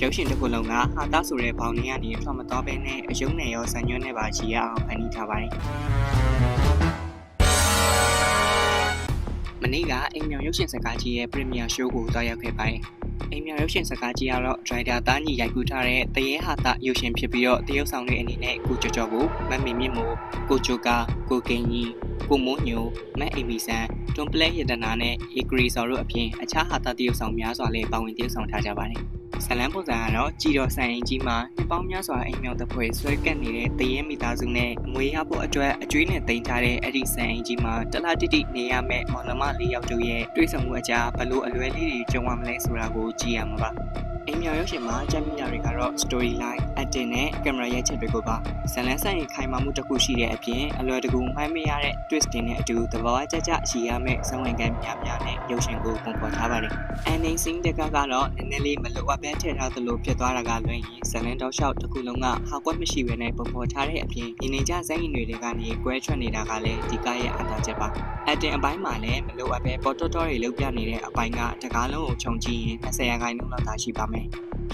ရုပ်ရှင်တစ်ခုလုံးကဟာတာဆိုတဲ့ဘောင်တွေကနေထွက်မသွားဘဲနဲ့အယုံနဲ့ရောဆန်ညွှန်းနဲ့ပါကြည့်ရအောင်ဖန်တီးထားပါတယ်မနေ့ကအိမ်မြောင်ရုပ်ရှင်စကားကြီးရဲ့ Premier Show ကိုတွားရောက်ခဲ့ပါတယ်အိမ်မြောင်ရုပ်ရှင်စကားကြီးကတော့ Driver သားညီရိုက်ကူးထားတဲ့တရေဟာတာရုပ်ရှင်ဖြစ်ပြီးတော့တရုတ်ဆောင်တွေအနေနဲ့ကိုကျော်ကျော်ကိုမတ်မီမြင့်မို့ကိုချိုကာကိုကိန်ကြီးကိုမိုးညိုမတ်အီမီဆန်တွန်ပလက်ရတနာနဲ့အေဂရီဆော်တို့အပြင်အခြားဟာတာတရုတ်ဆောင်များစွာလည်းပါဝင်တရုတ်ဆောင်ထားကြပါတယ်ဇလန်းပုံစံကတော့ကြည်တော်ဆိုင်ရင်ကြီးမှာနှစ်ပေါင်းများစွာအိမ်မြောင်တစ်ဖွဲ့ဆွဲကပ်နေတဲ့တရေမိသားစုနဲ့အမွေရဖို့အတွက်အကျွေးနဲ့တင်ထားတဲ့အဲ့ဒီဆိုင်ရင်ကြီးမှာတလားတိတိနေရမယ့်မော်လမ၄ယောက်တို့ရဲ့တွေ့ဆုံမှုအကြားဘလို့အလွယ်လေးတွေကြုံရမလဲဆိုတာကိုကြည့်ရမှာပါအိမ်မြောင်ရုပ်ရှင်မှာကြံ့မြတွေကတော့ storyline, acting နဲ့ camera ရိုက်ချက်တွေကိုပါဇလန်းဆိုင်ရင်ခိုင်မာမှုတစ်ခုရှိတဲ့အပြင်အလွယ်တကူမှိုင်းမရတဲ့ twist တွေနဲ့အတူသဘောကျကျရှိရမယ့်ဇာတ်ဝင်ကမ်းများများနဲ့ရုပ်ရှင်ကိုပုံဖော်ထားပါတယ်။ ending scene တကတော့နည်းနည်းလေးမလိုအပ်ဘဲထည့်ထားသလိုဖြစ်သွားတာကလွင်ရင်ဇလန်းတောက်လျှောက်တစ်ခုလုံးကဟာကွက်မရှိဘဲနဲ့ပုံဖော်ထားတဲ့အပြင်ညီနေကြဇာတ်ရင်တွေကနေကွဲထွက်နေတာကလည်းဒီကားရဲ့အားသာချက်ပါ။ acting အပိုင်းမှာလည်းမလိုအပ်ဘဲပေါ်တော်တော်တွေလုပ်ပြနေတဲ့အပိုင်းကတကားလုံးကိုခြုံကြည့်ရင်20%လောက်သာရှိပါမယ်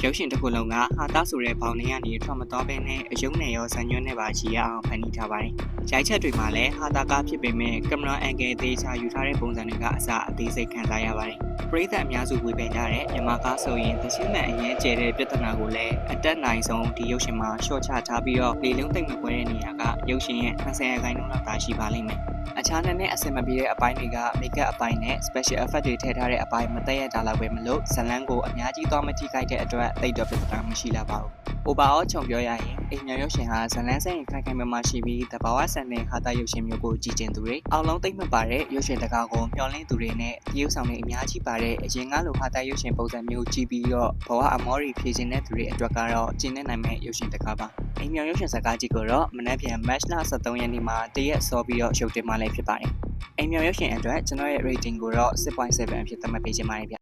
ရုပ်ရှင်တစ်ခုလုံးကဟာတာဆိုတဲ့ဘောင်တွေကနေထွက်မသွားဘဲနဲ့အယုံနဲ့ရောဆန်ညွှန်းနဲ့ပါကြည့်ရအောင်ဖန်တီးထားပါတယ်။ရိုက်ချက်တွေမှာလည်းဟာတာကားဖြစ်ပေမဲ့ကင်မရာအန်ဂယ်သေးချာယူထားတဲ့ပုံစံတွေကအစအသေးစိတ်ခံစားရပါတယ်။ပရိသတ်အများစုဝေဖန်ကြတဲ့မြန်မာကားဆိုရင်သချင်းမှန်အရင်ကျဲတဲ့ပြဿနာကိုလည်းအတက်နိုင်ဆုံးဒီရုပ်ရှင်မှာရှော့ချထားပြီးတော့လေလုံးသိမ့်မကွဲတဲ့နေရာကရုပ်ရှင်ရဲ့20%လောက်သာရှိပါလိမ့်မယ်။အခြားနဲ့အဆင်မပြေတဲ့အပိုင်းတွေကမိတ်ကပ်အပိုင်းနဲ့ special effect တွေထည့်ထားတဲ့အပိုင်းမတည့်ရတာလောက်ပဲမလို့ဇလန်းကိုအများကြီးသွားမထိခိုက်တဲ့အတွက်တိတ်တော့ပြဿနာမရှိလာပါဘူး။ overall ခြုံပြောရရင်အိမ်မြောင်ရုပ်ရှင်ဟာဇလန်းဆိုင်ခိုင်ခိုင်မာမာရှိပြီးသဘာဝဆန်တဲ့ဟာတာရုပ်ရှင်မျိုးကိုကြည်ကျင်သူတွေအောက်လုံးသိမ့်မပါတဲ့ရုပ်ရှင်တကားကိုမျှော်လင့်သူတွေနဲ့တရုပ်ဆောင်တွေအများကြီးပါတဲ့အရင်ကလိုဟာတာရုပ်ရှင်ပုံစံမျိုးကြည့်ပြီးတော့ဘဝအမောရီဖြည့်ခြင်းတဲ့သူတွေအတွက်ကတော့ကျင်းနေနိုင်မဲ့ရုပ်ရှင်တကားပါ။အိမ်မြောင်ရုပ်ရှင်စကားကြီးကိုတော့မနက်ဖြန် March 23 ရက်နေ့မှာတရက်စောပြီးတော့ရုပ်တင်မှလည်းဖြစ်ပါတယ်။အိမ်မြောင်ရုပ်ရှင်အတွက်ကျွန်တော်ရဲ့ rating ကိုတော့ 6.7 အဖြစ်သတ်မှတ်ပေးချင်ပါတယ်ဗျ